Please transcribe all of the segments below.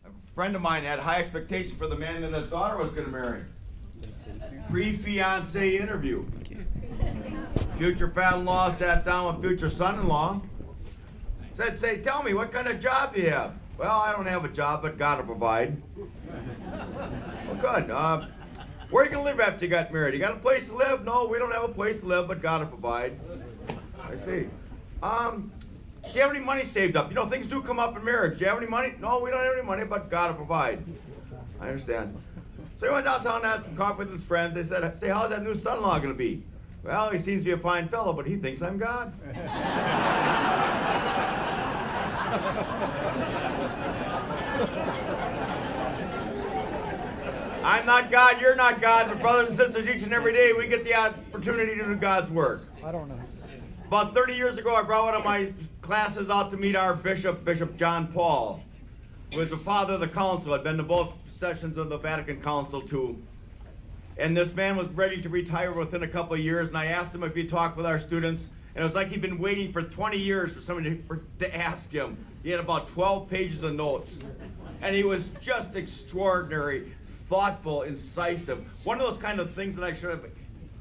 A friend of mine had high expectations for the man that his daughter was going to marry. Pre-fiancé interview. Future father-in-law sat down with future son-in-law. Said, tell me, what kind of job do you have? Well, I don't have a job, but God will provide. Well, good. Where are you going to live after you got married? You got a place to live? No, we don't have a place to live, but God will provide. I see. Do you have any money saved up? You know, things do come up in marriage. Do you have any money? No, we don't have any money, but God will provide. I understand. So he went downtown and had some coffee with his friends. They said, hey, how's that new son-in-law going to be? Well, he seems to be a fine fellow, but he thinks I'm God. I'm not God, you're not God, but brothers and sisters, each and every day we get the opportunity to do God's work. I don't know. About 30 years ago, I brought one of my classes out to meet our bishop, Bishop John Paul, who was the father of the council. I'd been to both sessions of the Vatican Council too. And this man was ready to retire within a couple of years, and I asked him if he'd talk with our students, and it was like he'd been waiting for 20 years for somebody to ask him. He had about 12 pages of notes, and he was just extraordinary, thoughtful, incisive. One of those kind of things that I should have,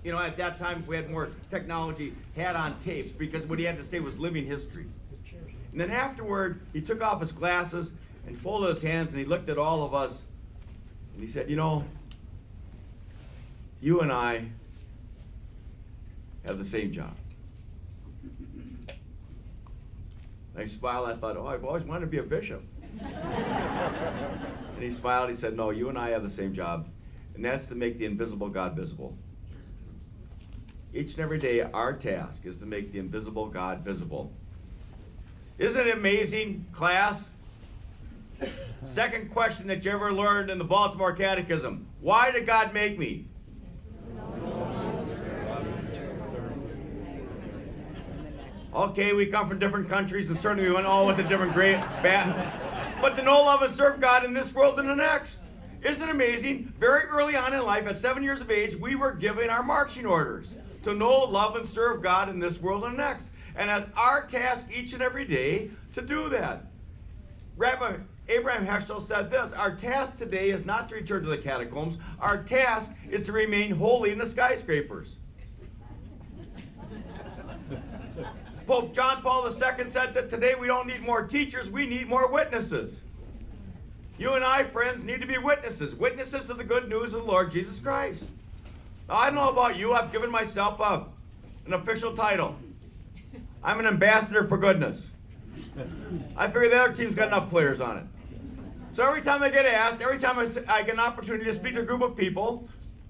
you know, at that time, if we had more technology, had on tape, because what he had to say was living history. And then afterward, he took off his glasses and folded his hands, and he looked at all of us, and he said, you know, you and I have the same job. And I smiled, I thought, oh, I've always wanted to be a bishop. And he smiled, he said, no, you and I have the same job, and that's to make the invisible God visible. Each and every day, our task is to make the invisible God visible. Isn't it amazing, class? Second question that you ever learned in the Baltimore Catechism. Why did God make me? Okay, we come from different countries, and certainly we went all with a different but to know, love, and serve God in this world and the next. Isn't it amazing? Very early on in life, at 7 years of age, we were given our marching orders to know, love, and serve God in this world and the next. And it's our task each and every day to do that. Rabbi Abraham Heschel said this, our task today is not to return to the catacombs. Our task is to remain holy in the skyscrapers. Pope John Paul II said that today we don't need more teachers, we need more witnesses. You and I, friends, need to be witnesses. Witnesses of the good news of the Lord Jesus Christ. Now, I don't know about you, I've given myself an official title. I'm an ambassador for goodness. I figure the other team's got enough players on it. So every time I get asked, every time I get an opportunity to speak to a group of people,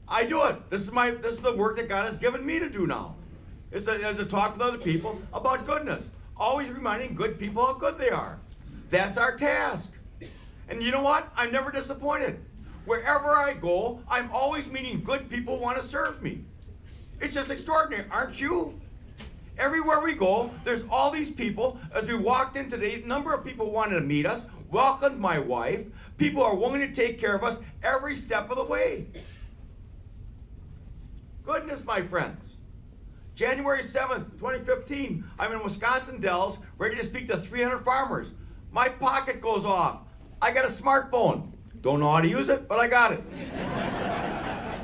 I do it. This is the work that God has given me to do now. It's to talk with other people about goodness. Always reminding good people how good they are. That's our task. And you know what? I'm never disappointed. Wherever I go, I'm always meeting good people who want to serve me. It's just extraordinary, aren't you? Everywhere we go, there's all these people. As we walked in today, a number of people wanted to meet us, welcomed my wife. People are willing to take care of us every step of the way. Goodness, my friends. January 7th, 2015, I'm in Wisconsin Dells, ready to speak to 300 farmers. My pocket goes off. I got a smartphone. Don't know how to use it, but I got it.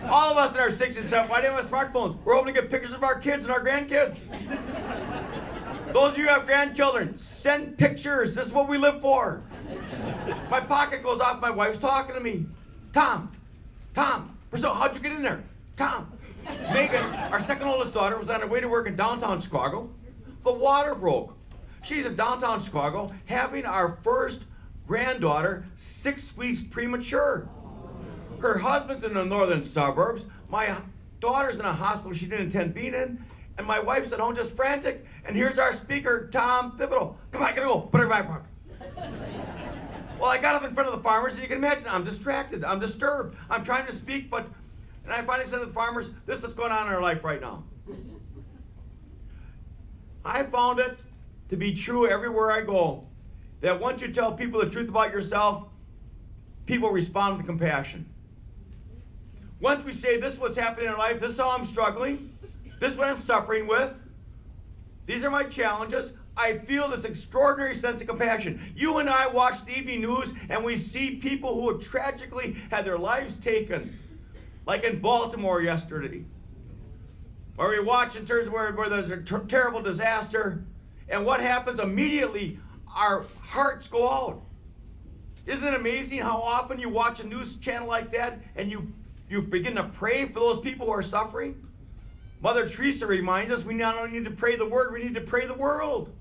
All of us in our 60s and 70s, why do we have smartphones? We're hoping to get pictures of our kids and our grandkids. Those of you who have grandchildren, send pictures. This is what we live for. My pocket goes off. My wife's talking to me. Tom, Priscilla, how'd you get in there? Tom. Megan, our second oldest daughter, was on her way to work in downtown Chicago. The water broke. She's in downtown Chicago having our first granddaughter 6 weeks premature. Her husband's in the northern suburbs. My daughter's in a hospital she didn't intend being in. And my wife's at home just frantic. And here's our speaker, Tom Thibodeau. Come on, I gotta go. Put her back. Well, I got up in front of the farmers, and you can imagine I'm distracted. I'm disturbed. I'm trying to speak, and I finally said to the farmers, this is what's going on in our life right now. I found it to be true everywhere I go, that once you tell people the truth about yourself, people respond with compassion. Once we say, this is what's happening in life, this is how I'm struggling, this is what I'm suffering with, these are my challenges, I feel this extraordinary sense of compassion. You and I watch the evening news and we see people who have tragically had their lives taken, like in Baltimore yesterday. Or we watch in terms where there's a terrible disaster, and what happens immediately, our hearts go out. Isn't it amazing how often you watch a news channel like that and you begin to pray for those people who are suffering? Mother Teresa reminds us we not only need to pray the word, we need to pray the world.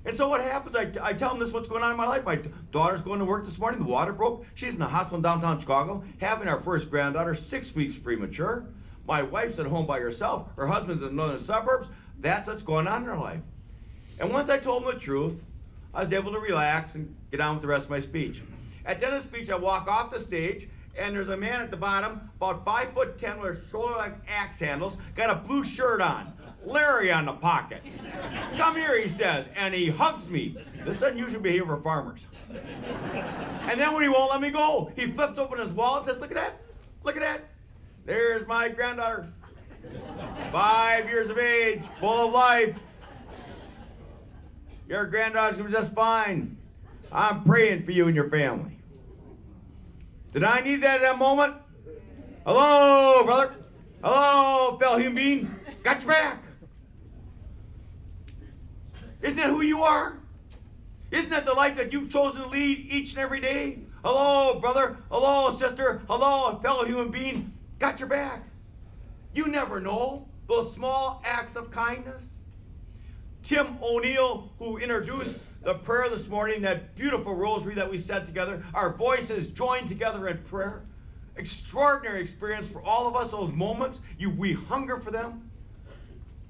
And so what happens, I tell them this is what's going on in my life. My daughter's going to work this morning, the water broke. She's in the hospital in downtown Chicago, having our first granddaughter, 6 weeks premature. My wife's at home by herself. Her husband's in the suburbs. That's what's going on in her life. And once I told them the truth, I was able to relax and get on with the rest of my speech. At the end of the speech, I walk off the stage, and there's a man at the bottom, about 5'10", with shoulder like axe handles, got a blue shirt on, Larry on the pocket. Come here, he says, and he hugs me. This is unusual behavior for farmers. And then when he won't let me go, he flips open his wallet and says, look at that, look at that. There's my granddaughter, 5 years of age, full of life. Your granddaughter's gonna be just fine. I'm praying for you and your family. Did I need that at that moment? Hello, brother. Hello, fellow human being. Got your back. Isn't that who you are? Isn't that the life that you've chosen to lead each and every day? Hello, brother. Hello, sister. Hello, fellow human being. Got your back. You never know those small acts of kindness. Tim O'Neill, who introduced the prayer this morning, that beautiful rosary that we said together, our voices joined together in prayer. Extraordinary experience for all of us, those moments. We hunger for them.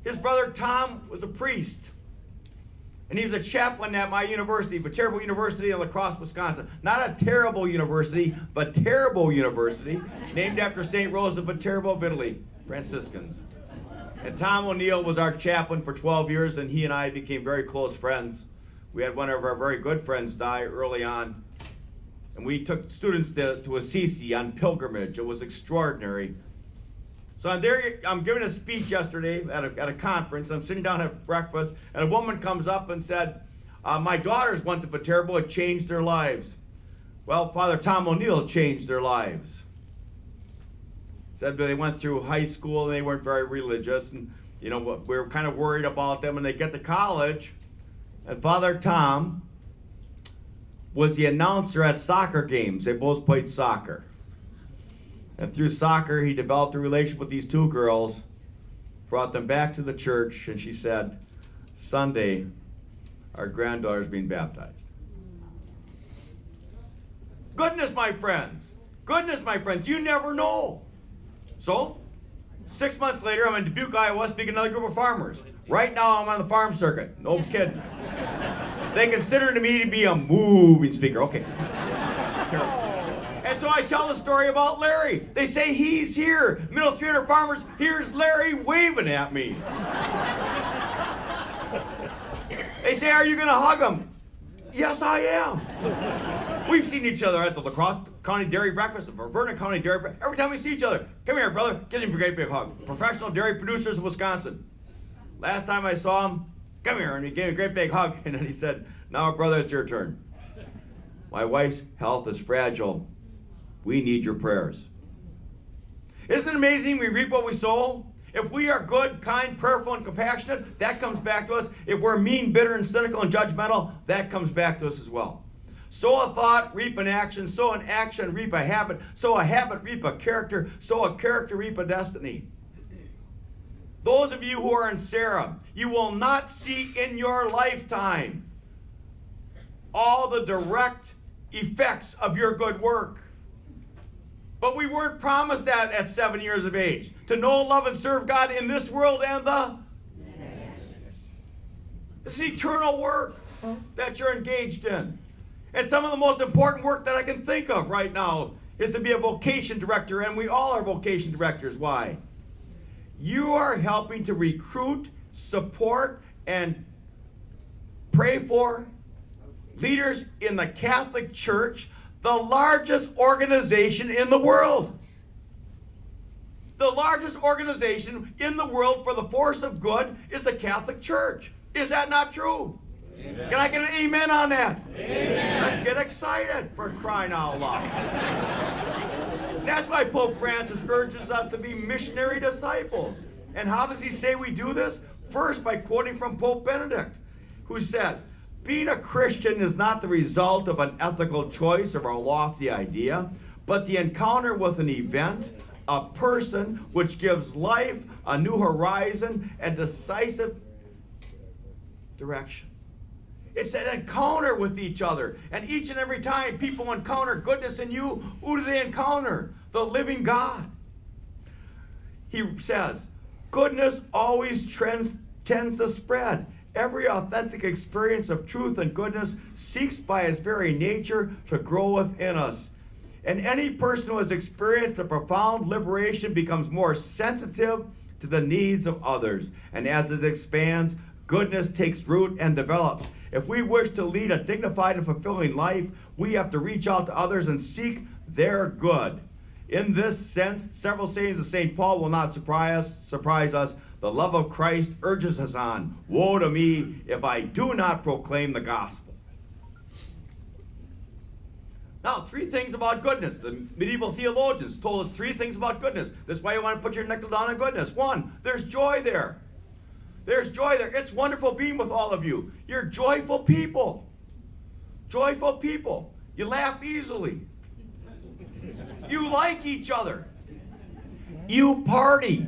His brother Tom was a priest. And he was a chaplain at my university, Viterbo University in La Crosse, Wisconsin. Not a terrible university, but Viterbo University, named after St. Rose of Viterbo of Italy, Franciscans. And Tom O'Neill was our chaplain for 12 years, and he and I became very close friends. We had one of our very good friends die early on. And we took students to Assisi on pilgrimage. It was extraordinary. So I'm giving a speech yesterday at a conference. I'm sitting down at breakfast, and a woman comes up and said, my daughters went to Viterbo, it changed their lives. Well, Father Tom O'Neill changed their lives. Said they went through high school and they weren't very religious, and we were kind of worried about them, and they get to college, and Father Tom was the announcer at soccer games. They both played soccer. And through soccer, he developed a relationship with these two girls, brought them back to the church, and she said, Sunday, our granddaughter's being baptized. Goodness, my friends. Goodness, my friends. You never know. So, 6 months later, I'm in Dubuque, Iowa, speaking to another group of farmers. Right now, I'm on the farm circuit. No kidding. They consider me to be a moving speaker. Okay. And so I tell the story about Larry. They say he's here. Middle 300 farmers, here's Larry waving at me. They say, are you going to hug him? Yes, I am. We've seen each other at the La Crosse County Dairy Breakfast, the Vernon County Dairy Breakfast. Every time we see each other, come here, brother, give him a great big hug. Professional dairy producers of Wisconsin. Last time I saw him, come here, and he gave me a great big hug, and then he said, now, brother, it's your turn. My wife's health is fragile. We need your prayers. Isn't it amazing we reap what we sow? If we are good, kind, prayerful, and compassionate, that comes back to us. If we're mean, bitter, and cynical, and judgmental, that comes back to us as well. Sow a thought, reap an action. Sow an action, reap a habit. Sow a habit, reap a character. Sow a character, reap a destiny. Those of you who are in Serra, you will not see in your lifetime all the direct effects of your good work. But we weren't promised that at 7 years of age. To know, love, and serve God in this world and the next. This is eternal work that you're engaged in. And some of the most important work that I can think of right now is to be a vocation director, and we all are vocation directors. Why? You are helping to recruit, support, and pray for leaders in the Catholic Church, the largest organization in the world. The largest organization in the world for the force of good is the Catholic Church. Is that not true? Amen. Can I get an amen on that? Amen. Let's get excited, for crying out loud. That's why Pope Francis urges us to be missionary disciples. And how does he say we do this? First, by quoting from Pope Benedict, who said, being a Christian is not the result of an ethical choice or a lofty idea, but the encounter with an event, a person, which gives life a new horizon and decisive direction. It's that encounter with each other. And each and every time people encounter goodness in you, who do they encounter? The living God. He says, goodness always tends to spread. Every authentic experience of truth and goodness seeks by its very nature to grow within us. And any person who has experienced a profound liberation becomes more sensitive to the needs of others. And as it expands, goodness takes root and develops. If we wish to lead a dignified and fulfilling life, we have to reach out to others and seek their good. In this sense, several sayings of St. Paul will not surprise us. The love of Christ urges us on. Woe to me if I do not proclaim the gospel. Now, 3 things about goodness. The medieval theologians told us 3 things about goodness. That's why you want to put your nickel down on goodness. 1, there's joy there. There's joy there. It's wonderful being with all of you. You're joyful people. Joyful people. You laugh easily. You like each other. You party.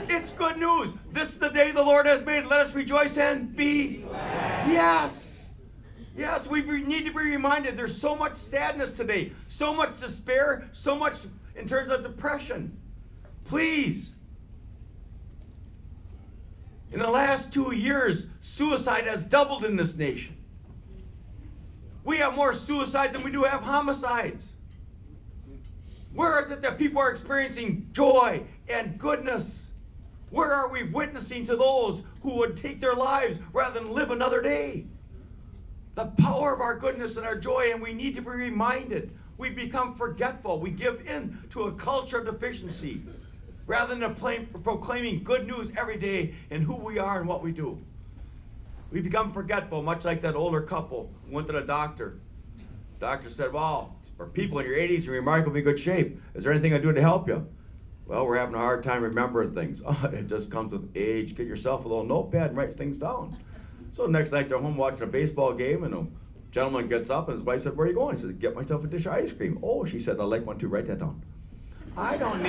It's good news. This is the day the Lord has made. Let us rejoice and be glad. Yes. Yes, we need to be reminded there's so much sadness today, so much despair, so much in terms of depression. Please. In the last 2 years, suicide has doubled in this nation. We have more suicides than we do have homicides. Where is it that people are experiencing joy and goodness? Where are we witnessing to those who would take their lives rather than live another day? The power of our goodness and our joy, and we need to be reminded. We become forgetful. We give in to a culture of deficiency rather than proclaiming good news every day in who we are and what we do. We become forgetful, much like that older couple who went to the doctor. The doctor said, well, for people in your 80s, you're in remarkably good shape. Is there anything I do to help you? Well, we're having a hard time remembering things. Oh, it just comes with age. Get yourself a little notepad and write things down. So the next night they're home watching a baseball game, and a gentleman gets up and his wife said, where are you going? He said, get myself a dish of ice cream. Oh, she said, I'd like one too. Write that down. I don't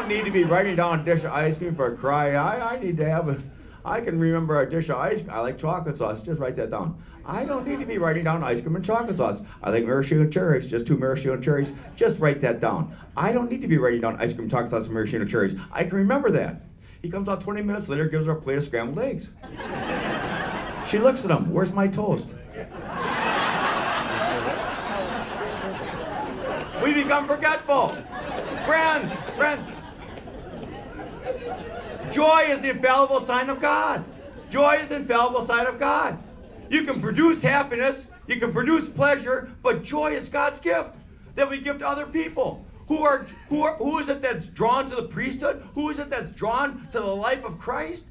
need to be writing down a dish of ice cream for a cry. I need to have I can remember a dish of ice cream. I like chocolate sauce. Just write that down. I don't need to be writing down ice cream and chocolate sauce. I like maraschino cherries. Just 2 maraschino cherries. Just write that down. I don't need to be writing down ice cream, chocolate sauce, and maraschino cherries. I can remember that. He comes out 20 minutes later, gives her a plate of scrambled eggs. She looks at him. Where's my toast? We become forgetful. Friends. Joy is the infallible sign of God. Joy is the infallible sign of God. You can produce happiness, you can produce pleasure, but joy is God's gift that we give to other people. Who is it that's drawn to the priesthood? Who is it that's drawn to the life of Christ?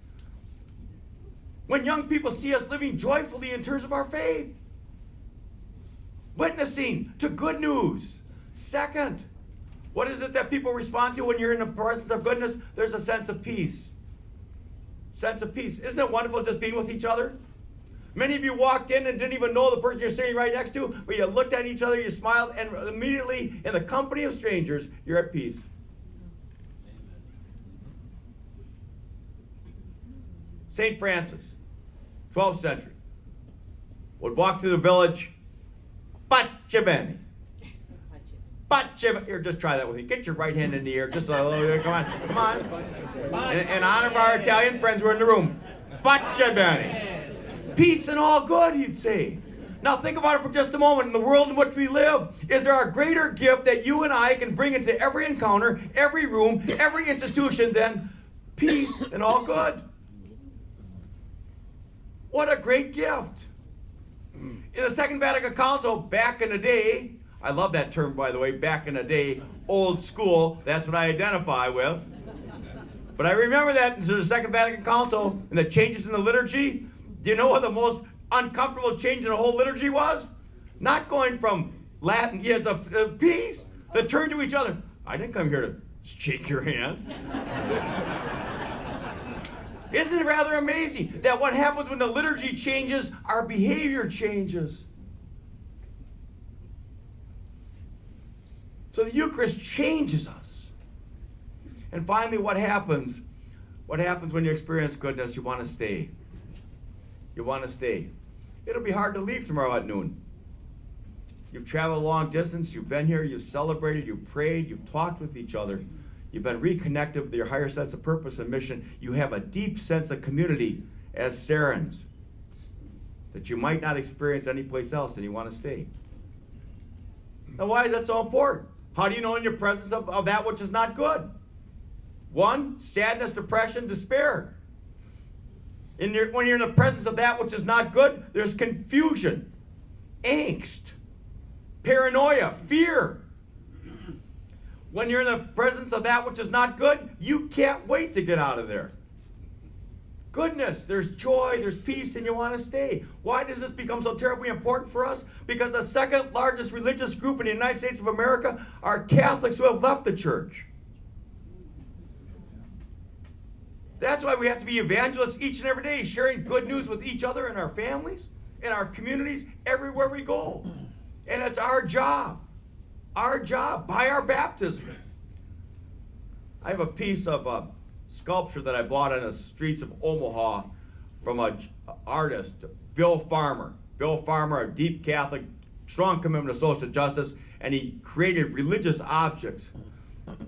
When young people see us living joyfully in terms of our faith. Witnessing to good news. Second, what is it that people respond to when you're in the presence of goodness? There's a sense of peace. Sense of peace. Isn't it wonderful just being with each other? Many of you walked in and didn't even know the person you're sitting right next to, but you looked at each other, you smiled, and immediately, in the company of strangers, you're at peace. St. Francis, 12th century, would walk through the village, Pace bene. Here, just try that with me. Get your right hand in the air, just a little bit. Come on. In honor of our Italian friends who are in the room, Pace bene. Peace and all good, he'd say. Now think about it for just a moment. In the world in which we live, is there a greater gift that you and I can bring into every encounter, every room, every institution than peace and all good? What a great gift. In the Second Vatican Council, back in the day, I love that term, by the way, back in the day, old school, that's what I identify with. But I remember that to the Second Vatican Council and the changes in the liturgy. Do you know what the most uncomfortable change in the whole liturgy was? Not going from Latin, the peace, to turn to each other. I didn't come here to shake your hand. Isn't it rather amazing that what happens when the liturgy changes, our behavior changes? So the Eucharist changes us. And finally, what happens? What happens when you experience goodness? You want to stay. You want to stay. It'll be hard to leave tomorrow at noon. You've traveled a long distance, you've been here, you've celebrated, you've prayed, you've talked with each other. You've been reconnected with your higher sense of purpose and mission. You have a deep sense of community as Sarins that you might not experience anyplace else, and you want to stay. Now, why is that so important? How do you know in your presence of that which is not good? 1, sadness, depression, despair. When you're in the presence of that which is not good, there's confusion, angst, paranoia, fear. When you're in the presence of that which is not good, you can't wait to get out of there. Goodness, there's joy, there's peace, and you want to stay. Why does this become so terribly important for us? Because the second largest religious group in the United States of America are Catholics who have left the church. That's why we have to be evangelists each and every day, sharing good news with each other and our families, in our communities, everywhere we go. And it's our job by our baptism. I have a piece of sculpture that I bought on the streets of Omaha from an artist, Bill Farmer. Bill Farmer, a deep Catholic, strong commitment to social justice, and he created religious objects.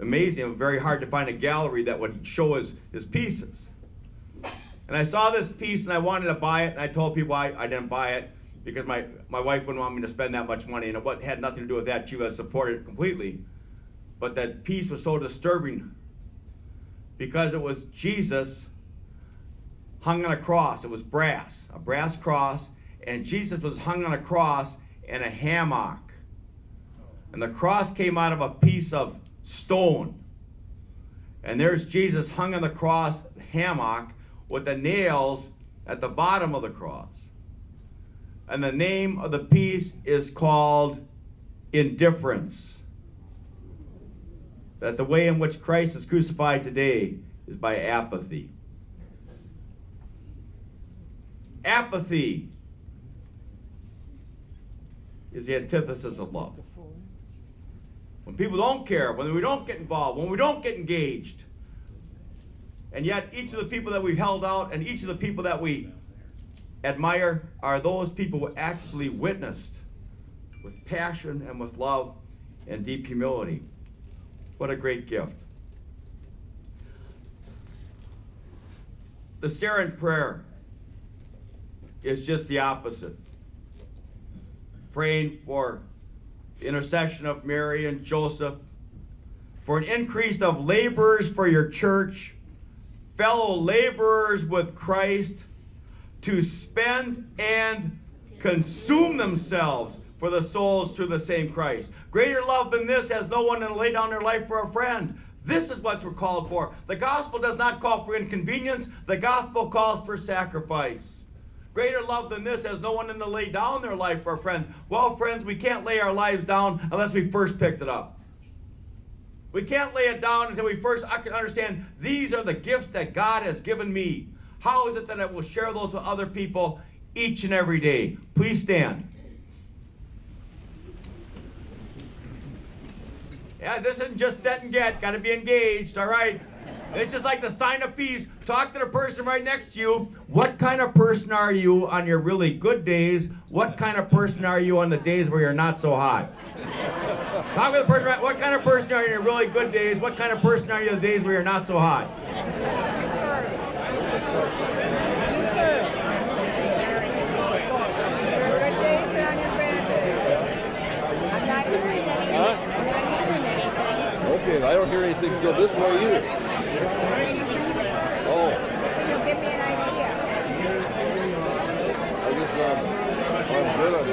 Amazing, very hard to find a gallery that would show his pieces. And I saw this piece and I wanted to buy it, and I told people I didn't buy it because my wife wouldn't want me to spend that much money, and it had nothing to do with that. She would support it completely. But that piece was so disturbing because it was Jesus hung on a cross. It was a brass cross, and Jesus was hung on a cross in a hammock. And the cross came out of a piece of stone. And there's Jesus hung on the cross hammock with the nails at the bottom of the cross. And the name of the piece is called Indifference. That the way in which Christ is crucified today is by apathy. Apathy is the antithesis of love. When people don't care, when we don't get involved, when we don't get engaged. And yet each of the people that we've held out and each of the people that we admire are those people who actually witnessed with passion and with love and deep humility. What a great gift. The Sarin Prayer is just the opposite. Praying for the intercession of Mary and Joseph, for an increase of laborers for your church, fellow laborers with Christ, to spend and consume themselves for the souls through the same Christ. Greater love than this has no one to lay down their life for a friend. This is what we're called for. The gospel does not call for inconvenience. The gospel calls for sacrifice. Greater love than this has no one to lay down their life for a friend. Well, friends, we can't lay our lives down unless we first picked it up. We can't lay it down until we first understand these are the gifts that God has given me. How is it that I will share those with other people each and every day? Please stand. Yeah, this isn't just set and get. Got to be engaged, all right? It's just like the sign of peace. Talk to the person right next to you. What kind of person are you on your really good days? What kind of person are you on the days where you're not so hot? Talk with the person right. What kind of person are you on your really good days? What kind of person are you on the days where you're not so hot? Okay, I don't hear anything go this way either. Oh. You'll give me an idea. I guess I'm good, I'm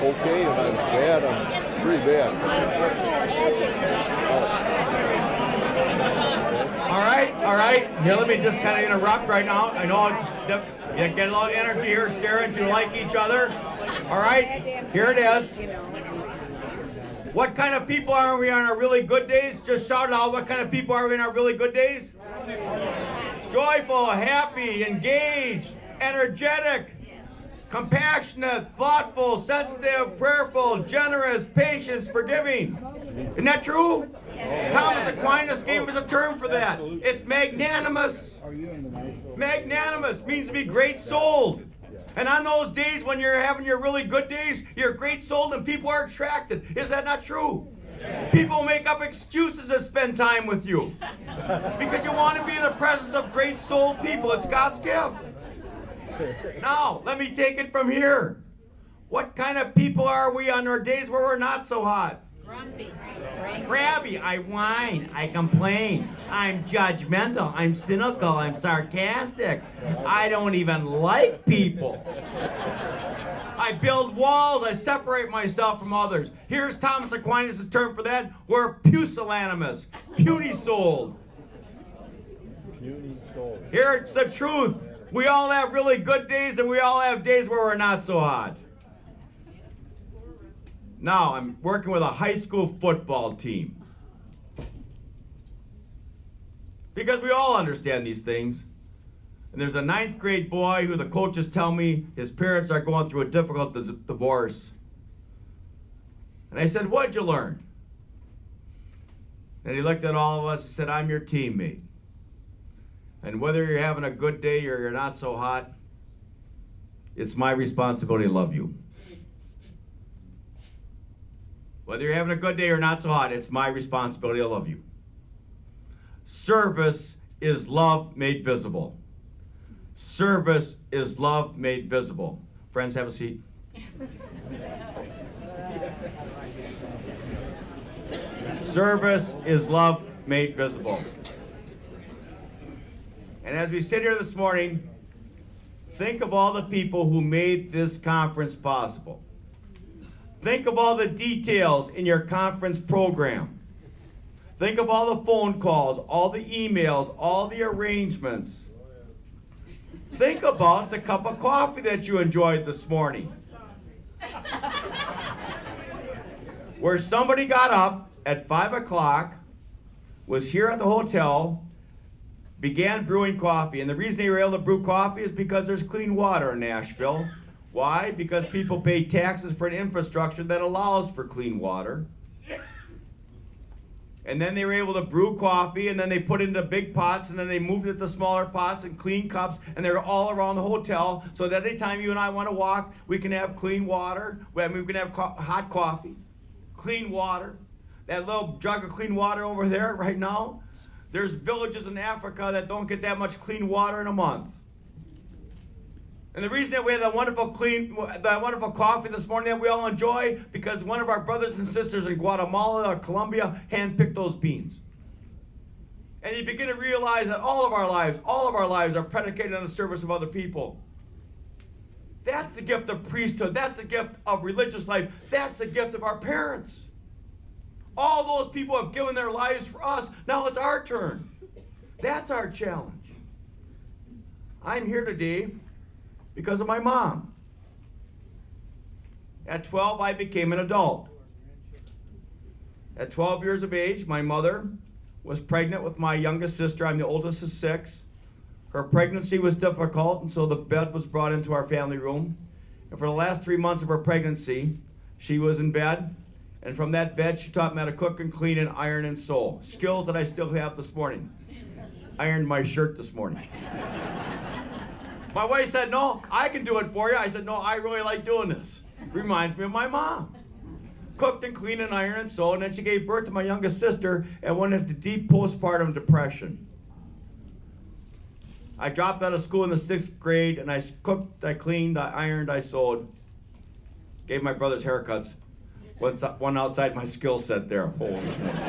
okay, and I'm bad, I'm pretty bad. All All right. Here, let me just kind of interrupt right now. I know you get a lot of energy here, Sarah. Do you like each other? All right. Here it is. What kind of people are we on our really good days? Just shout it out. What kind of people are we in our really good days? Joyful, happy, engaged, energetic, compassionate, thoughtful, sensitive, prayerful, generous, patient, forgiving. Isn't that true? Thomas Aquinas gave us a term for that. It's magnanimous. Magnanimous means to be great-souled. And on those days when you're having your really good days, you're great-souled and people are attracted. Is that not true? People make up excuses to spend time with you because you want to be in the presence of great-souled people. It's God's gift. Now, let me take it from here. What kind of people are we on our days where we're not so hot? Grumpy. Crabby. I whine. I complain. I'm judgmental. I'm cynical. I'm sarcastic. I don't even like people. I build walls. I separate myself from others. Here's Thomas Aquinas' term for that. We're pusillanimous. Puny-souled. Here it's the truth. We all have really good days and we all have days where we're not so hot. Now, I'm working with a high school football team. Because we all understand these things. And there's a 9th grade boy who the coaches tell me his parents are going through a difficult divorce. And I said, what'd you learn? And he looked at all of us and said, I'm your teammate. And whether you're having a good day or you're not so hot, it's my responsibility to love you. Whether you're having a good day or not so hot, it's my responsibility to love you. Service is love made visible. Service is love made visible. Friends, have a seat. Service is love made visible. And as we sit here this morning, think of all the people who made this conference possible. Think of all the details in your conference program. Think of all the phone calls, all the emails, all the arrangements. Think about the cup of coffee that you enjoyed this morning. Where somebody got up at 5 o'clock, was here at the hotel, began brewing coffee. And the reason they were able to brew coffee is because there's clean water in Nashville. Why? Because people pay taxes for an infrastructure that allows for clean water. And then they were able to brew coffee, and then they put it into big pots, and then they moved it to smaller pots and clean cups, and they're all around the hotel, so that anytime you and I want to walk, we can have clean water. We can have hot coffee, clean water. That little jug of clean water over there right now, there's villages in Africa that don't get that much clean water in a month. And the reason that we have that wonderful coffee this morning that we all enjoy, because one of our brothers and sisters in Guatemala or Colombia handpicked those beans. And you begin to realize that all of our lives are predicated on the service of other people. That's the gift of priesthood. That's the gift of religious life. That's the gift of our parents. All those people have given their lives for us. Now it's our turn. That's our challenge. I'm here today because of my mom. At 12, I became an adult. At 12 years of age, my mother was pregnant with my youngest sister. I'm the oldest of 6. Her pregnancy was difficult, and so the bed was brought into our family room. And for the last 3 months of her pregnancy, she was in bed. And from that bed, she taught me how to cook and clean and iron and sew. Skills that I still have this morning. Ironed my shirt this morning. My wife said, no, I can do it for you. I said, no, I really like doing this. Reminds me of my mom. Cooked and cleaned and ironed and sewed, and then she gave birth to my youngest sister and went into deep postpartum depression. I dropped out of school in the 6th grade, and I cooked, I cleaned, I ironed, I sewed. Gave my brothers haircuts. One outside my skill set there. Holy smokes.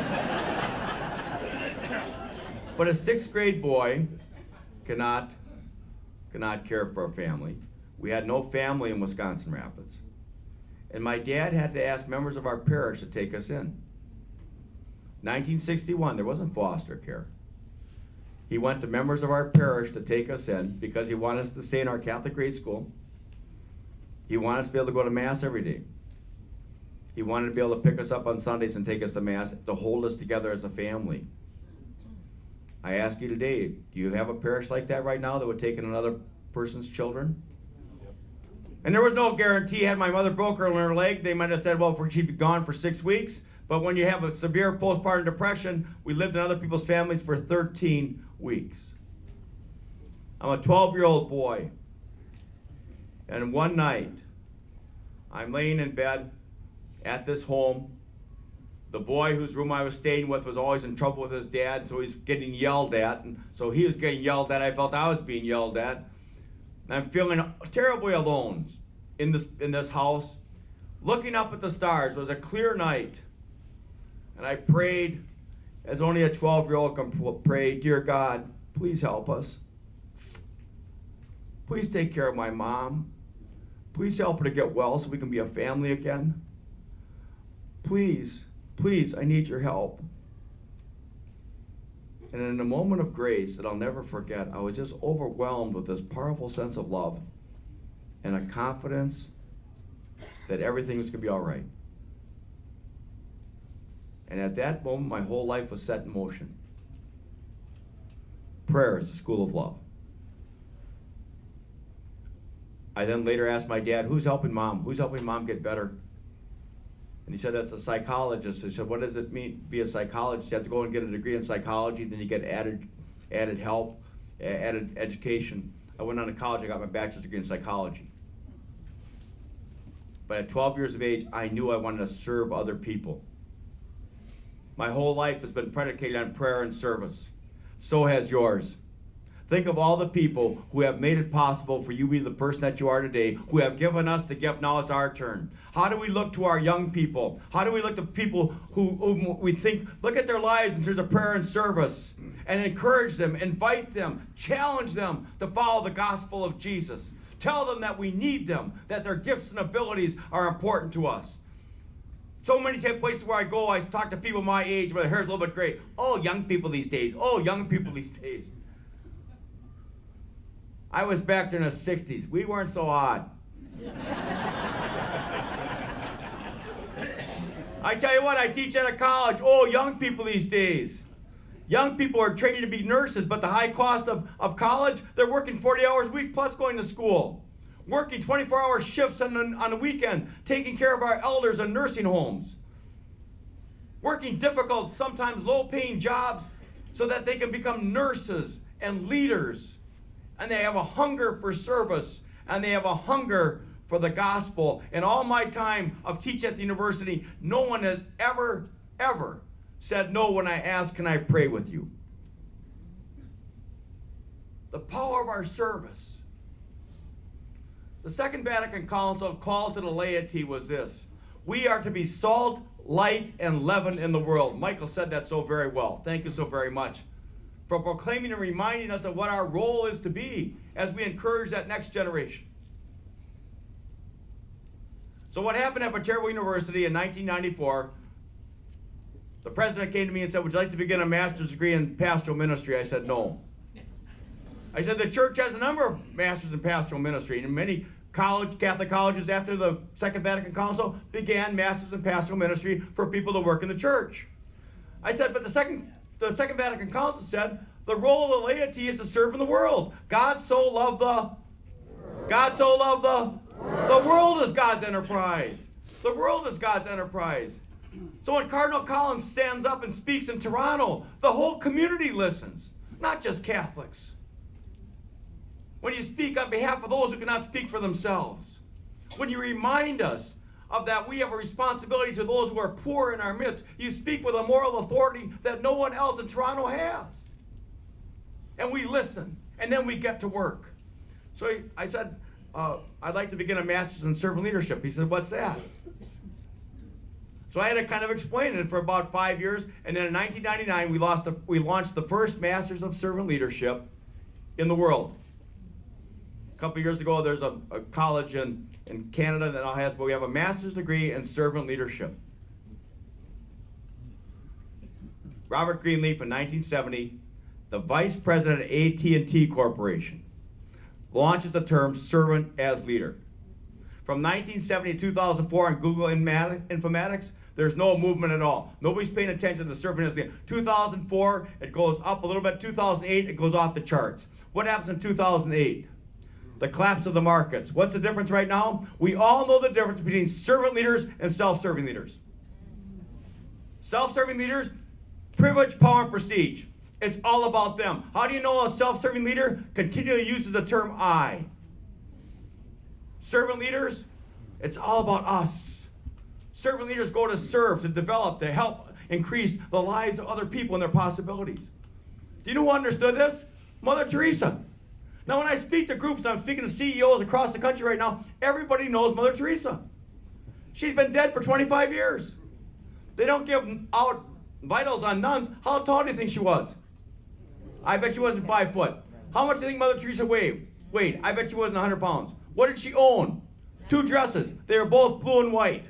But a 6th grade boy cannot care for a family. We had no family in Wisconsin Rapids. And my dad had to ask members of our parish to take us in. 1961, there wasn't foster care. He went to members of our parish to take us in because he wanted us to stay in our Catholic grade school. He wanted us to be able to go to Mass every day. He wanted to be able to pick us up on Sundays and take us to Mass, to hold us together as a family. I ask you today, do you have a parish like that right now that would take in another person's children? And there was no guarantee. Had my mother broke her leg, they might have said, well, she'd be gone for 6 weeks. But when you have a severe postpartum depression, we lived in other people's families for 13 weeks. I'm a 12-year-old boy. And one night, I'm laying in bed at this home. The boy whose room I was staying with was always in trouble with his dad, so he's getting yelled at. And so he was getting yelled at. I felt I was being yelled at. And I'm feeling terribly alone in this house. Looking up at the stars. It was a clear night. And I prayed, as only a 12-year-old can pray, dear God, please help us. Please take care of my mom. Please help her to get well so we can be a family again. Please, please, I need your help. And in a moment of grace that I'll never forget, I was just overwhelmed with this powerful sense of love and a confidence that everything was going to be all right. And at that moment, my whole life was set in motion. Prayer is the school of love. I then later asked my dad, who's helping mom? Who's helping mom get better? And he said, that's a psychologist. I said, what does it mean to be a psychologist? You have to go and get a degree in psychology, then you get added help, added education. I went on to college, I got my bachelor's degree in psychology. But at 12 years of age, I knew I wanted to serve other people. My whole life has been predicated on prayer and service. So has yours. Think of all the people who have made it possible for you to be the person that you are today, who have given us the gift. Now it's our turn. How do we look to our young people? How do we look to people who we think, look at their lives in terms of prayer and service, and encourage them, invite them, challenge them to follow the gospel of Jesus? Tell them that we need them, that their gifts and abilities are important to us. So many places where I go, I talk to people my age, but their hair's a little bit gray. Oh, young people these days. Oh, young people these days. I was back there in the 60s. We weren't so odd. I tell you what, I teach at a college. Oh, young people these days. Young people are training to be nurses, but the high cost of college, they're working 40 hours a week plus going to school. Working 24-hour shifts on the weekend, taking care of our elders in nursing homes. Working difficult, sometimes low-paying jobs so that they can become nurses and leaders. And they have a hunger for service, and they have a hunger for the gospel. In all my time of teaching at the university, no one has ever said no when I ask, can I pray with you? The power of our service. The Second Vatican Council call to the laity was this: we are to be salt, light, and leaven in the world. Michael said that so very well. Thank you so very much for proclaiming and reminding us of what our role is to be as we encourage that next generation. So what happened at Paterno University in 1994, the president came to me and said, would you like to begin a master's degree in pastoral ministry? I said, no. I said, the church has a number of masters in pastoral ministry, and many Catholic colleges after the Second Vatican Council began masters in pastoral ministry for people to work in the church. I said, but the Second Vatican Council said the role of the laity is to serve in the world. God so loved the world is God's enterprise. The world is God's enterprise. So when Cardinal Collins stands up and speaks in Toronto, the whole community listens, not just Catholics. When you speak on behalf of those who cannot speak for themselves, when you remind us of that we have a responsibility to those who are poor in our midst, you speak with a moral authority that no one else in Toronto has. And we listen, and then we get to work. So I said, I'd like to begin a master's in servant leadership. He said, what's that? So I had to kind of explain it for about 5 years, and then in 1999 we launched the first Masters of Servant Leadership in the world. A couple of years ago, there's a college in Canada that now has, but we have a master's degree in servant leadership. Robert Greenleaf in 1970 the vice president of AT&T Corporation, launches the term servant as leader. From 1970 to 2004 on Google Informatics, there's no movement at all. Nobody's paying attention to servant as leader. 2004, it goes up a little bit. 2008, it goes off the charts. What happens in 2008? The collapse of the markets. What's the difference right now? We all know the difference between servant leaders and self-serving leaders. Self-serving leaders, privilege, power, and prestige. It's all about them. How do you know a self-serving leader continually uses the term I? Servant leaders, it's all about us. Servant leaders go to serve, to develop, to help increase the lives of other people and their possibilities. Do you know who understood this? Mother Teresa. Now when I speak to groups, I'm speaking to CEOs across the country right now, everybody knows Mother Teresa. She's been dead for 25 years. They don't give out vitals on nuns. How tall do you think she was? I bet she wasn't 5 foot. How much do you think Mother Teresa weighed? I bet she wasn't 100 pounds. What did she own? 2 dresses. They were both blue and white.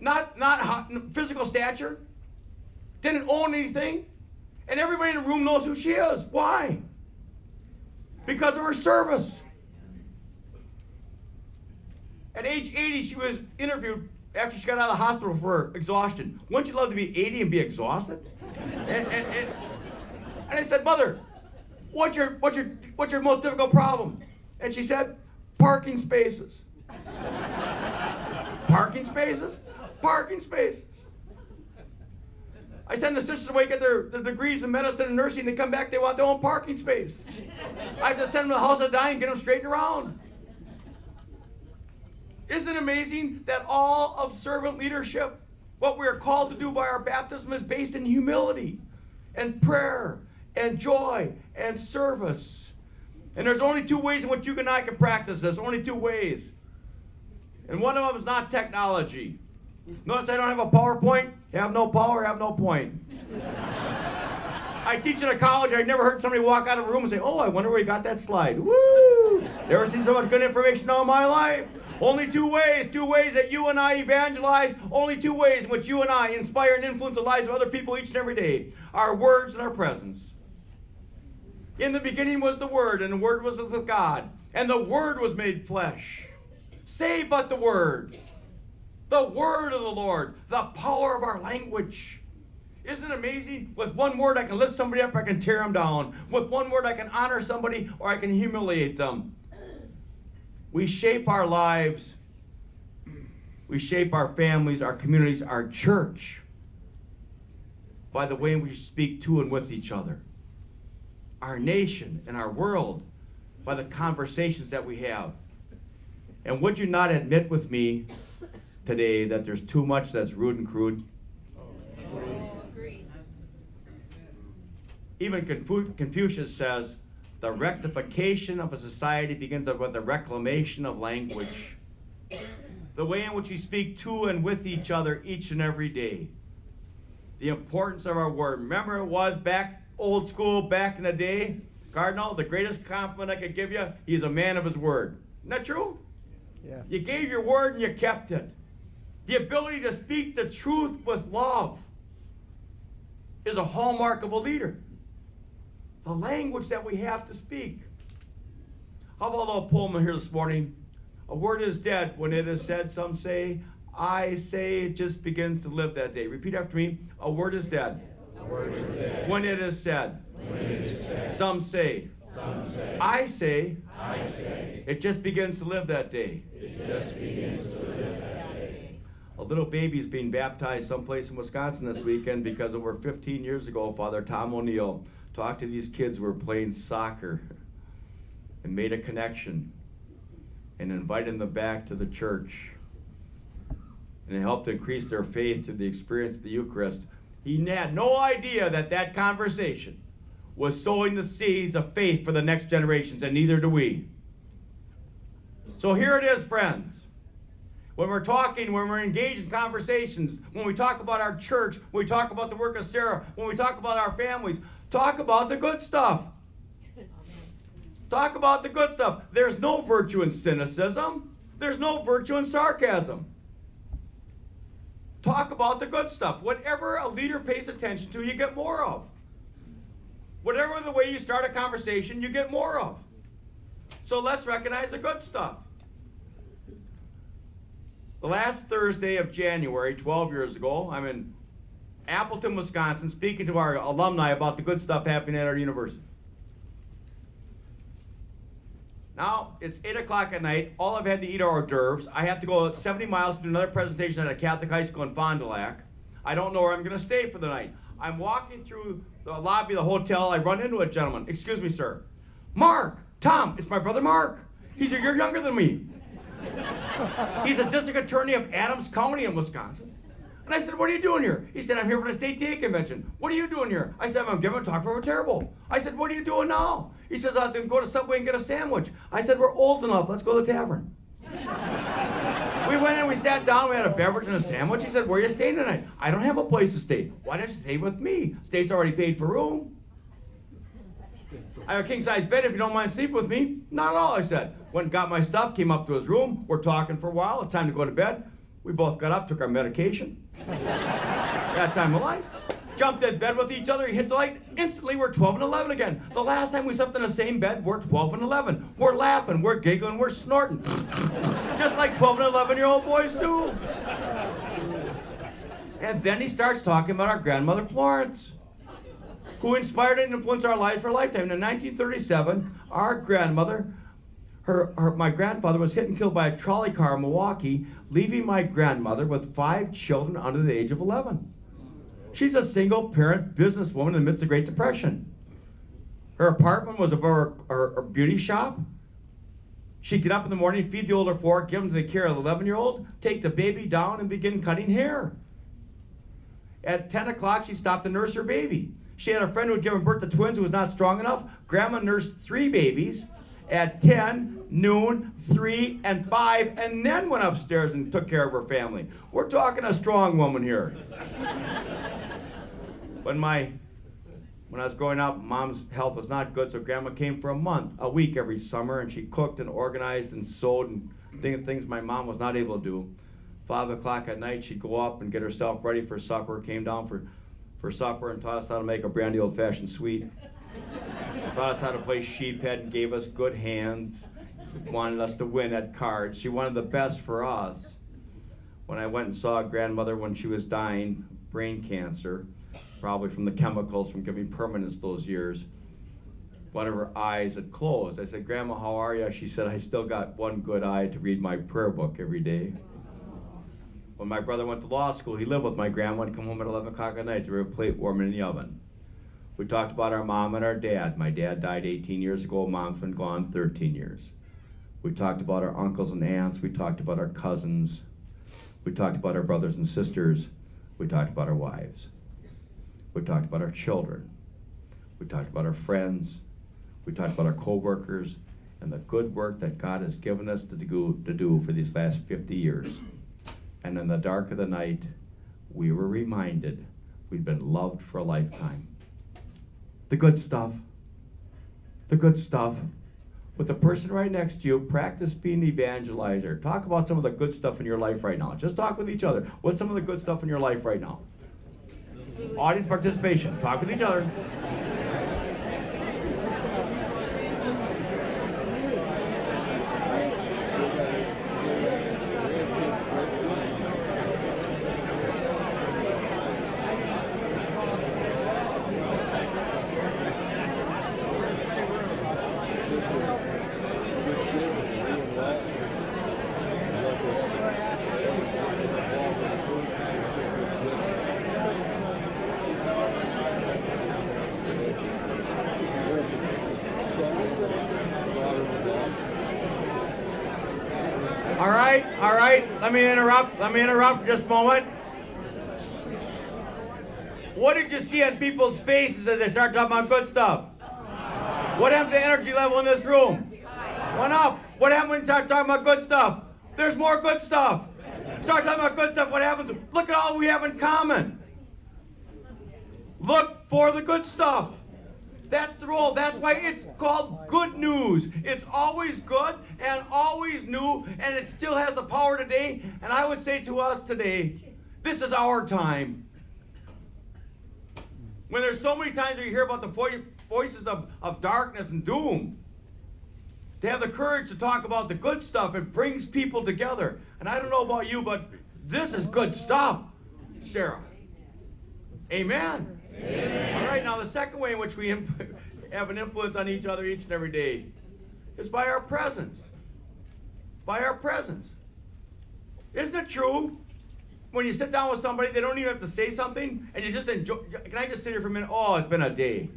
Not physical stature. Didn't own anything. And everybody in the room knows who she is. Why? Because of her service. At age 80, she was interviewed after she got out of the hospital for exhaustion. Wouldn't you love to be 80 and be exhausted? And I said, Mother, what's your most difficult problem? And she said, parking spaces. Parking spaces? Parking spaces. I send the sisters away, get their degrees in medicine and nursing. They come back, they want their own parking space. I have to send them to the house of dying, get them straightened around. Isn't it amazing that all of servant leadership, what we are called to do by our baptism, is based in humility and prayer and joy and service? And there's only 2 ways in which you and I can practice this. Only 2 ways. And one of them is not technology. Notice I don't have a PowerPoint. Have no power, have no point. I teach at a college. I never heard somebody walk out of a room and say, oh, I wonder where you got that slide. Woo! Never seen so much good information all my life. Only 2 ways that you and I evangelize. Only 2 ways in which you and I inspire and influence the lives of other people each and every day. Our words and our presence. In the beginning was the Word, and the Word was with God, and the Word was made flesh. Say but the Word. The Word of the Lord. The power of our language. Isn't it amazing? With 1 word I can lift somebody up, I can tear them down. With 1 word I can honor somebody, or I can humiliate them. We shape our lives. We shape our families, our communities, our church by the way in which we speak to and with each other. Our nation and our world by the conversations that we have. And would you not admit with me today that there's too much that's rude and crude? Even Confucius says, the rectification of a society begins with the reclamation of language. The way in which we speak to and with each other each and every day. The importance of our word. Remember it was back old school, back in the day, Cardinal, the greatest compliment I could give you, he's a man of his word. Isn't that true? Yeah. You gave your word and you kept it. The ability to speak the truth with love is a hallmark of a leader. The language that we have to speak. How about a little poem here this morning? A word is dead when it is said, some say. I say it just begins to live that day. Repeat after me. A word is dead. A word is dead. When it is said. When it is said. Some say. Some say. I say. I say. It just begins to live that day. It just begins to live that day. A little baby is being baptized someplace in Wisconsin this weekend because over 15 years ago, Father Tom O'Neill talked to these kids who were playing soccer and made a connection and invited them back to the church. And it helped increase their faith through the experience of the Eucharist. He had no idea that that conversation was sowing the seeds of faith for the next generations, and neither do we. So here it is, friends. When we're talking, when we're engaged in conversations, when we talk about our church, when we talk about the work of Sarah, when we talk about our families, talk about the good stuff. Talk about the good stuff. There's no virtue in cynicism. There's no virtue in sarcasm. Talk about the good stuff. Whatever a leader pays attention to, you get more of. Whatever the way you start a conversation, you get more of. So let's recognize the good stuff. The last Thursday of January, 12 years ago, I'm in Appleton, Wisconsin, speaking to our alumni about the good stuff happening at our university. Now, it's 8 o'clock at night. All I've had to eat are hors d'oeuvres. I have to go 70 miles to do another presentation at a Catholic high school in Fond du Lac. I don't know where I'm going to stay for the night. I'm walking through the lobby of the hotel. I run into a gentleman. Excuse me, sir. Mark, Tom, it's my brother Mark. He said, you're younger than me. He's a district attorney of Adams County in Wisconsin. And I said, what are you doing here? He said, I'm here for the state TA convention. What are you doing here? I said, I'm giving a talk for Terrible. I said, what are you doing now? He says, I was going to go to Subway and get a sandwich. I said, we're old enough. Let's go to the tavern. We went in, we sat down, we had a beverage and a sandwich. He said, where are you staying tonight? I don't have a place to stay. Why don't you stay with me? State's already paid for room. I have a king-size bed if you don't mind sleeping with me. Not at all, I said. Went and got my stuff, came up to his room. We're talking for a while. It's time to go to bed. We both got up, took our medication. That time of life. Jumped in bed with each other, he hit the light. Instantly, we're 12 and 11 again. The last time we slept in the same bed, we're 12 and 11. We're laughing, we're giggling, we're snorting. Just like 12 and 11-year-old boys do. And then he starts talking about our grandmother Florence, who inspired and influenced our lives for a lifetime. In 1937, our grandmother, my grandfather was hit and killed by a trolley car in Milwaukee, leaving my grandmother with 5 children under the age of 11. She's a single-parent businesswoman in the midst of the Great Depression. Her apartment was above her beauty shop. She'd get up in the morning, feed the older 4, give them to the care of the 11-year-old, take the baby down and begin cutting hair. At 10 o'clock, she stopped to nurse her baby. She had a friend who had given birth to twins who was not strong enough. Grandma nursed 3 babies at 10, noon, 3, and 5, and then went upstairs and took care of her family. We're talking a strong woman here. When I was growing up, Mom's health was not good, so Grandma came for a week every summer, and she cooked and organized and sewed and things my mom was not able to do. 5 o'clock at night, she'd go up and get herself ready for supper, came down for supper and taught us how to make a brandy old-fashioned sweet. Taught us how to play sheephead and gave us good hands. Wanted us to win at cards. She wanted the best for us. When I went and saw grandmother when she was dying, brain cancer, probably from the chemicals from giving permanence those years, one of her eyes had closed. I said, Grandma, how are you? She said, I still got one good eye to read my prayer book every day. When my brother went to law school, he lived with my grandma and come home at 11 o'clock at night to have a plate warming in the oven. We talked about our mom and our dad. My dad died 18 years ago. Mom's been gone 13 years. We talked about our uncles and aunts. We talked about our cousins. We talked about our brothers and sisters. We talked about our wives. We talked about our children. We talked about our friends. We talked about our co-workers and the good work that God has given us to do for these last 50 years. And in the dark of the night, we were reminded we'd been loved for a lifetime. The good stuff. The good stuff. With the person right next to you, practice being the evangelizer. Talk about some of the good stuff in your life right now. Just talk with each other. What's some of the good stuff in your life right now? Audience participation. Talk with each other. All right, let me interrupt for just a moment. What did you see on people's faces as they start talking about good stuff? What happened to the energy level in this room? Went up. What happened when you start talking about good stuff? There's more good stuff. Start talking about good stuff, what happens? Look at all we have in common. Look for the good stuff. That's the role. That's why it's called good news. It's always good and always new, and it still has the power today. And I would say to us today, This is our time. When there's so many times where you hear about the voices of darkness and doom, to have the courage to talk about the good stuff, it brings people together. And I don't know about you, but this is good stuff, Sarah. Amen. Amen. All right, now the second way in which we have an influence on each other each and every day is by our presence. By our presence. Isn't it true? When you sit down with somebody, they don't even have to say something, and you just enjoy. Can I just sit here for a minute? Oh, it's been a day.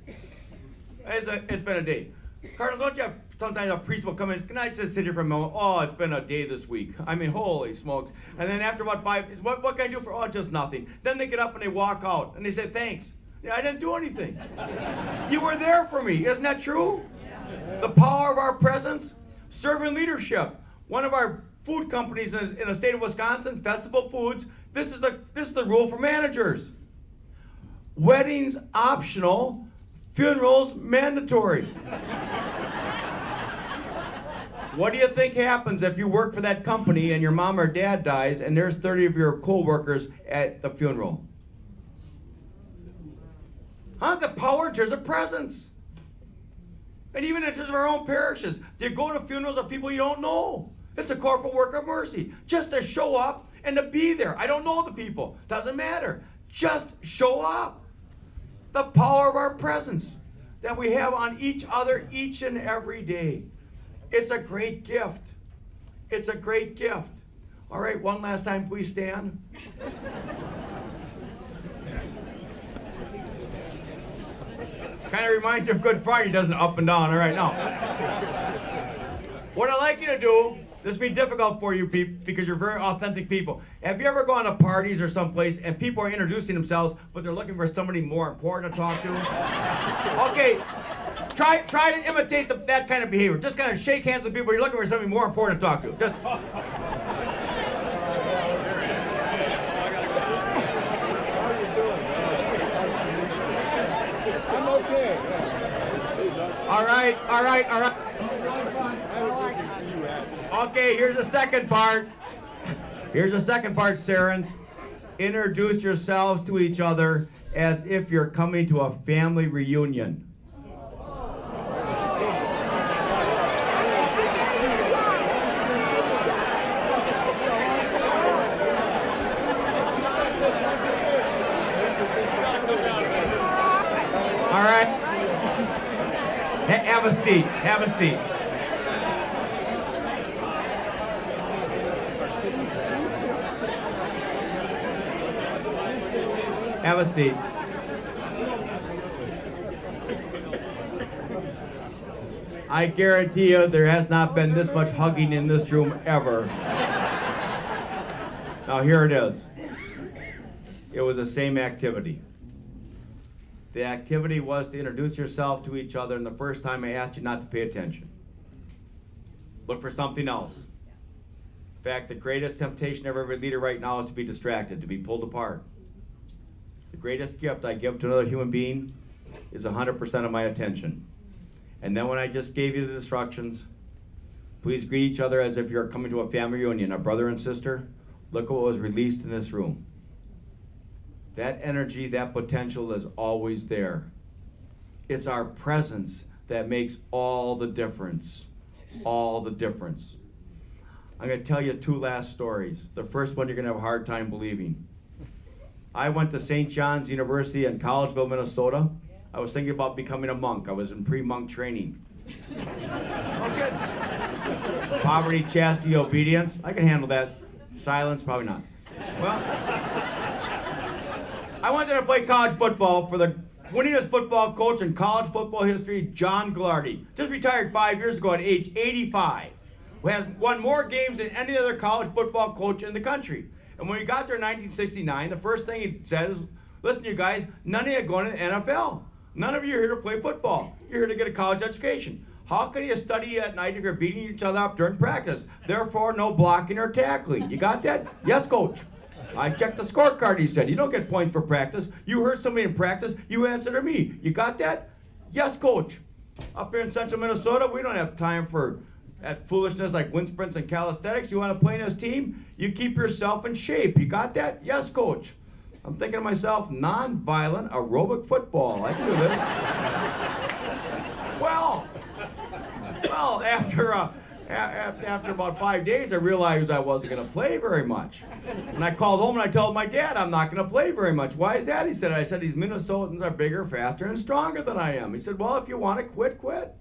It's been a day. Cardinal, don't you have sometimes a priest will come in, can I just sit here for a moment? Oh, it's been a day this week. I mean, holy smokes. And then after about 5, what can I do for, oh, just nothing. Then they get up and they walk out, and they say, thanks. Yeah, I didn't do anything. You were there for me. Isn't that true? The power of our presence. Servant leadership. One of our food companies in the state of Wisconsin, Festival Foods, this is the rule for managers. Weddings optional, funerals mandatory. What do you think happens if you work for that company and your mom or dad dies and there's 30 of your co-workers at the funeral? The power in terms of presence. And even in terms of our own parishes, you go to funerals of people you don't know. It's a corporal work of mercy. Just to show up and to be there. I don't know the people. Doesn't matter. Just show up. The power of our presence that we have on each other each and every day. It's a great gift. It's a great gift. All right, one last time, please stand. Kind of reminds you of Good Friday, doesn't it? Up and down. All right, now. What I'd like you to do, this will be difficult for you people because you're very authentic people. Have you ever gone to parties or someplace and people are introducing themselves, but they're looking for somebody more important to talk to? Okay, try to imitate that kind of behavior. Just kind of shake hands with people. You're looking for somebody more important to talk to. Just. I'm okay. All right. Okay, here's the second part. Sarans. Introduce yourselves to each other as if you're coming to a family reunion. All right. Have a seat. Have a seat. I guarantee you there has not been this much hugging in this room ever. Now here it is. It was the same activity. The activity was to introduce yourself to each other, and the first time I asked you not to pay attention. Look for something else. In fact, the greatest temptation of every leader right now is to be distracted, to be pulled apart. The greatest gift I give to another human being is 100% of my attention. And then when I just gave you the instructions, please greet each other as if you're coming to a family reunion, a brother and sister. Look what was released in this room. That energy, that potential is always there. It's our presence that makes all the difference. All the difference. I'm going to tell you 2 last stories. The first one you're going to have a hard time believing. I went to St. John's University in Collegeville, Minnesota. I was thinking about becoming a monk. I was in pre-monk training. Okay. Poverty, chastity, obedience. I can handle that. Silence, probably not. Well, I wanted to play college football for the winningest football coach in college football history, John Glardy. Just retired 5 years ago at age 85. Who has won more games than any other college football coach in the country. And when he got there in 1969, the first thing he said is, listen, you guys, none of you are going to the NFL. None of you are here to play football. You're here to get a college education. How can you study at night if you're beating each other up during practice? Therefore, no blocking or tackling. You got that? Yes, coach. I checked the scorecard, he said. You don't get points for practice. You heard somebody in practice, you answer to me. You got that? Yes, coach. Up here in central Minnesota, we don't have time for that foolishness like wind sprints and calisthenics. You want to play in this team? You keep yourself in shape. You got that? Yes, coach. I'm thinking to myself, non-violent aerobic football. I can do this. Well, after about 5 days, I realized I wasn't going to play very much. And I called home and I told my dad I'm not going to play very much. Why is that? I said, these Minnesotans are bigger, faster, and stronger than I am. He said, well, if you want to quit, quit.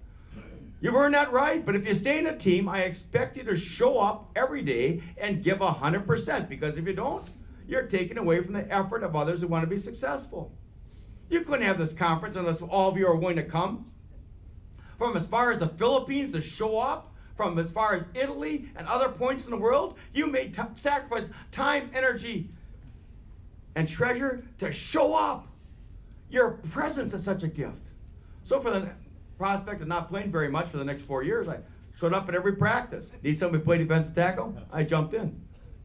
You've earned that right, but if you stay in a team, I expect you to show up every day and give 100%, because if you don't, you're taking away from the effort of others who want to be successful. You couldn't have this conference unless all of you are willing to come. From as far as the Philippines to show up, from as far as Italy and other points in the world, you made sacrifice, time, energy, and treasure to show up. Your presence is such a gift. So for the prospect of not playing very much for the next 4 years, I showed up at every practice. Need somebody to play defensive tackle? I jumped in.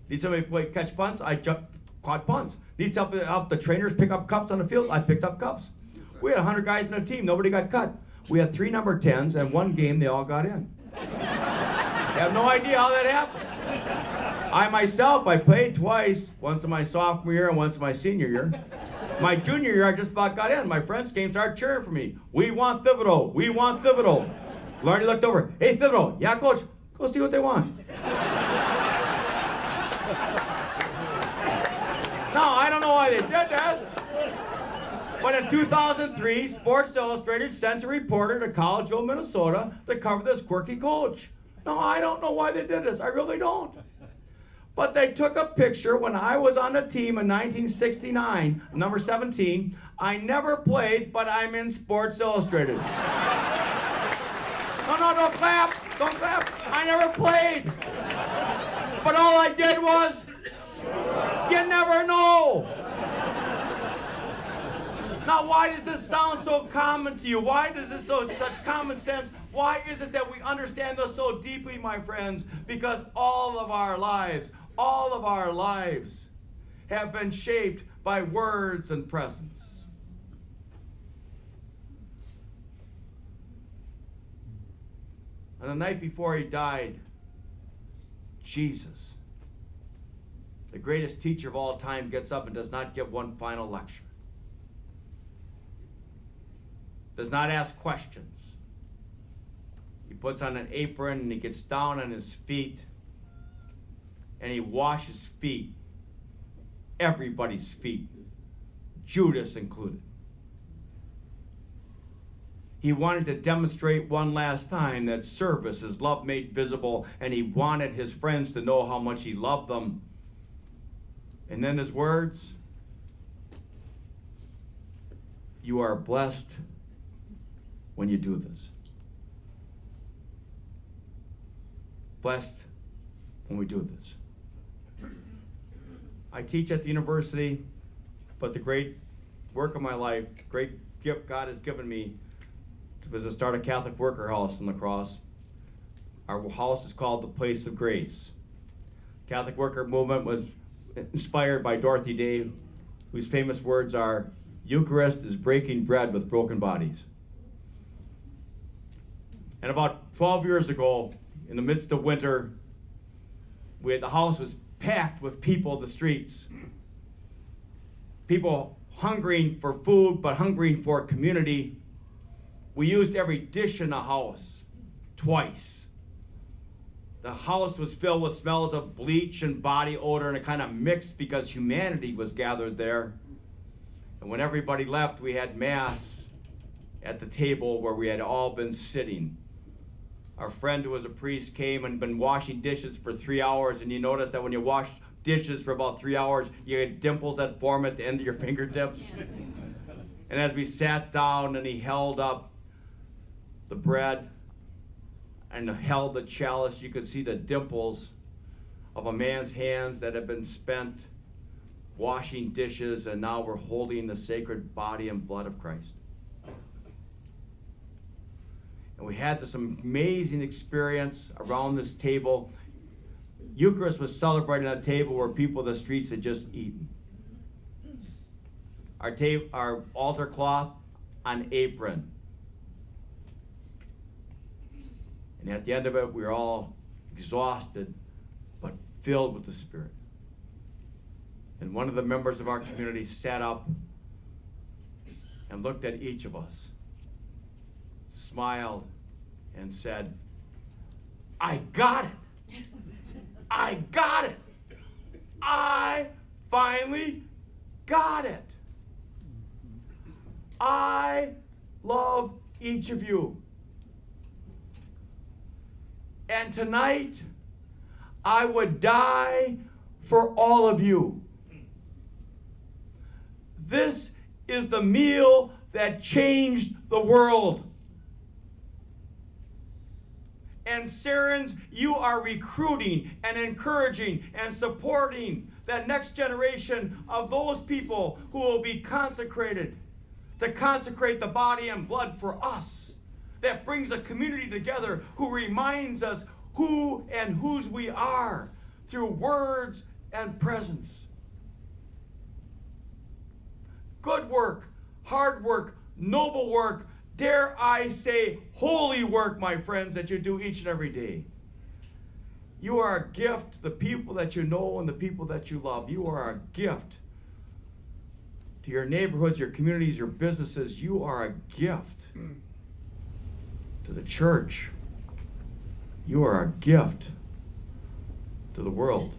Need somebody to play catch punts? I caught punts. Need help the trainers pick up cups on the field? I picked up cups. We had 100 guys in a team. Nobody got cut. We had 3 number 10s, and one game they all got in. I have no idea how that happened. I played twice, once in my sophomore year and once in my senior year. My junior year, I just about got in. My friends came, started cheering for me. We want Thibodeau. We want Thibodeau. Lardy looked over. Hey, Thibodeau. Yeah, coach. Go see what they want. No, I don't know why they did this. But in 2003, Sports Illustrated sent a reporter to Collegeville, Minnesota to cover this quirky coach. No, I don't know why they did this. I really don't. But they took a picture when I was on the team in 1969, number 17. I never played, but I'm in Sports Illustrated. No, don't clap. Don't clap. I never played. But all I did was, you never know. Now, why does this sound so common to you? Why does this such common sense? Why is it that we understand this so deeply, my friends? Because all of our lives have been shaped by words and presence. And the night before he died, Jesus, the greatest teacher of all time, gets up and does not give one final lecture. Does not ask questions. He puts on an apron and he gets down on his feet and he washes feet. Everybody's feet, Judas included. He wanted to demonstrate one last time that service is love made visible, and he wanted his friends to know how much he loved them. And then his words, you are blessed when you do this. Blessed when we do this. I teach at the university, but the great work of my life, great gift God has given me, was to start a Catholic worker house in La Crosse. Our house is called the Place of Grace. Catholic worker movement was inspired by Dorothy Day, whose famous words are, Eucharist is breaking bread with broken bodies. And about 12 years ago, in the midst of winter, the house was packed with people in the streets. People hungering for food, but hungering for community. We used every dish in the house twice. The house was filled with smells of bleach and body odor, and it kind of mixed because humanity was gathered there. And when everybody left, we had Mass at the table where we had all been sitting. Our friend who was a priest came and been washing dishes for 3 hours, and you notice that when you wash dishes for about 3 hours, you get dimples that form at the end of your fingertips. And as we sat down and he held up the bread and held the chalice, you could see the dimples of a man's hands that had been spent washing dishes, and now we're holding the sacred body and blood of Christ. And we had this amazing experience around this table. Eucharist was celebrated at a table where people in the streets had just eaten. Our altar cloth on apron. And at the end of it, we were all exhausted, but filled with the Spirit. And one of the members of our community sat up and looked at each of us, smiled, and said, I got it. I got it. I finally got it. I love each of you. And tonight, I would die for all of you. This is the meal that changed the world. And Sarins, you are recruiting and encouraging and supporting that next generation of those people who will be consecrated, to consecrate the body and blood for us. That brings a community together who reminds us who and whose we are through words and presence. Good work, hard work, noble work, dare I say holy work, my friends, that you do each and every day. You are a gift to the people that you know and the people that you love. You are a gift to your neighborhoods, your communities, your businesses. You are a gift to the church. You are a gift to the world.